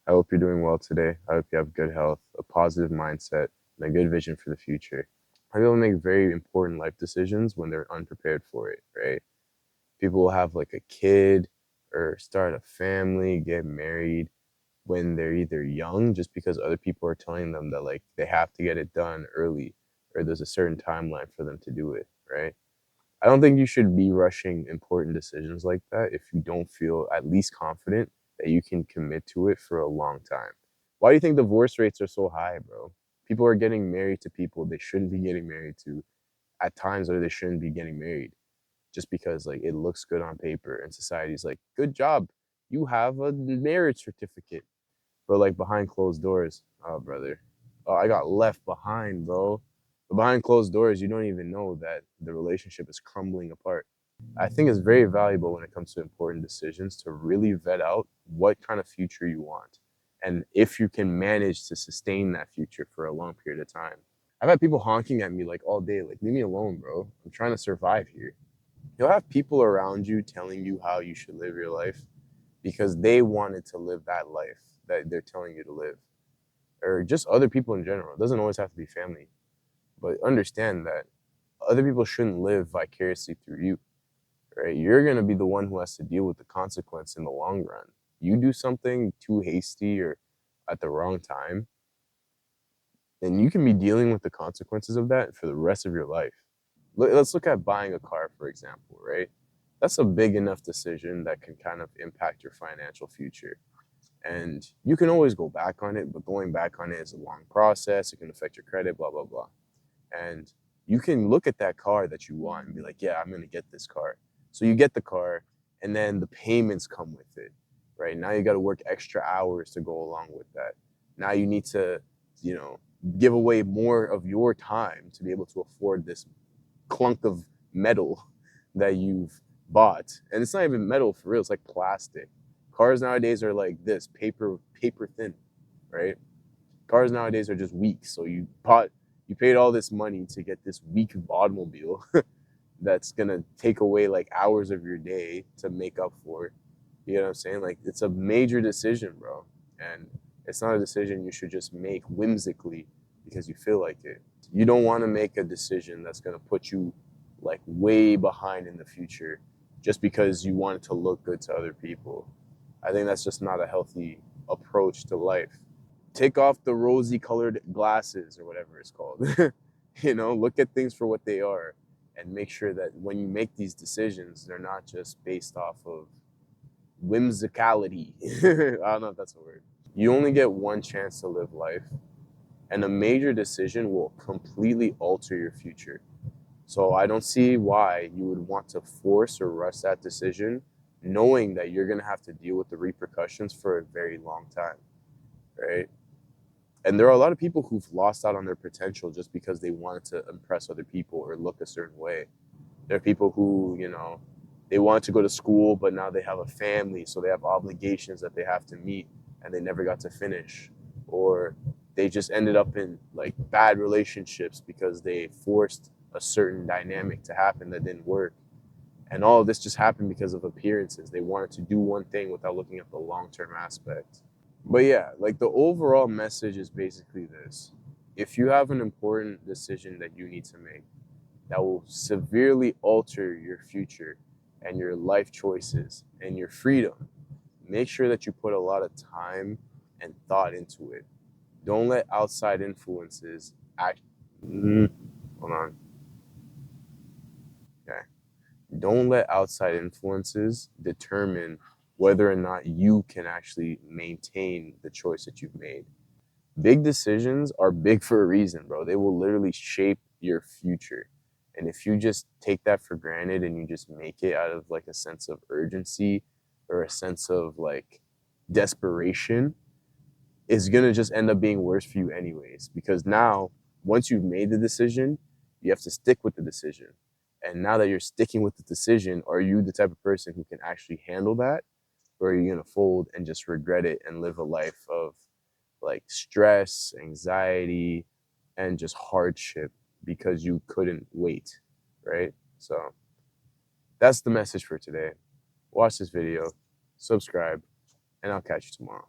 I hope you're doing well today. I hope you have good health, a positive mindset, and a good vision for the future. People make very important life decisions when they're unprepared for it, right? People will have like a kid or start a family, get married when they're either young, just because other people are telling them that like they have to get it done early or there's a certain timeline for them to do it, right? I don't think you should be rushing important decisions like that if you don't feel at least confident that you can commit to it for a long time. Why do you think divorce rates are so high, bro? People are getting married to people they shouldn't be getting married to at times where they shouldn't be getting married just because like it looks good on paper and society's like, good job, you have a marriage certificate. But like behind closed doors, oh brother, oh I got left behind, bro. But behind closed doors, you don't even know that the relationship is crumbling apart. I think it's very valuable when it comes to important decisions to really vet out what kind of future you want and if you can manage to sustain that future for a long period of time. I've had people honking at me like all day, like, leave me alone, bro. I'm trying to survive here. You'll have people around you telling you how you should live your life because they wanted to live that life that they're telling you to live, or just other people in general. It doesn't always have to be family, but understand that other people shouldn't live vicariously through you, right? You're going to be the one who has to deal with the consequence in the long run. You do something too hasty or at the wrong time, and you can be dealing with the consequences of that for the rest of your life. Let's look at buying a car, for example, right? That's a big enough decision that can kind of impact your financial future. And you can always go back on it, but going back on it is a long process. It can affect your credit, blah, blah, blah. And you can look at that car that you want and be like, yeah, I'm going to get this car. So you get the car, and then the payments come with it, right? Now you got to work extra hours to go along with that. Now you need to, you know, give away more of your time to be able to afford this clunk of metal that you've bought. And it's not even metal for real, it's like plastic. Cars nowadays are like this, paper thin, right? Cars nowadays are just weak. So you paid all this money to get this weak automobile that's gonna take away like hours of your day to make up for it. You know what I'm saying? Like it's a major decision, bro. And it's not a decision you should just make whimsically because you feel like it. You don't want to make a decision that's gonna put you like way behind in the future just because you want it to look good to other people. I think that's just not a healthy approach to life. Take off the rosy colored glasses or whatever it's called. You know, look at things for what they are and make sure that when you make these decisions, they're not just based off of whimsicality. I don't know if that's a word. You only get one chance to live life, and a major decision will completely alter your future. So I don't see why you would want to force or rush that decision, knowing that you're going to have to deal with the repercussions for a very long time, right? And there are a lot of people who've lost out on their potential just because they wanted to impress other people or look a certain way. There are people who, you know, they wanted to go to school, but now they have a family, so they have obligations that they have to meet and they never got to finish. Or they just ended up in like bad relationships because they forced a certain dynamic to happen that didn't work. And all of this just happened because of appearances. They wanted to do one thing without looking at the long term aspect. But yeah, like the overall message is basically this. If you have an important decision that you need to make that will severely alter your future and your life choices and your freedom, make sure that you put a lot of time and thought into it. Don't let outside influences act. Hold on. Okay. Don't let outside influences determine whether or not you can actually maintain the choice that you've made. Big decisions are big for a reason, bro. They will literally shape your future. And if you just take that for granted and you just make it out of like a sense of urgency or a sense of like desperation, it's gonna just end up being worse for you anyways. Because now, once you've made the decision, you have to stick with the decision. And now that you're sticking with the decision, are you the type of person who can actually handle that? Or are you gonna fold and just regret it and live a life of like stress, anxiety, and just hardship because you couldn't wait, right? So that's the message for today. Watch this video, subscribe, and I'll catch you tomorrow.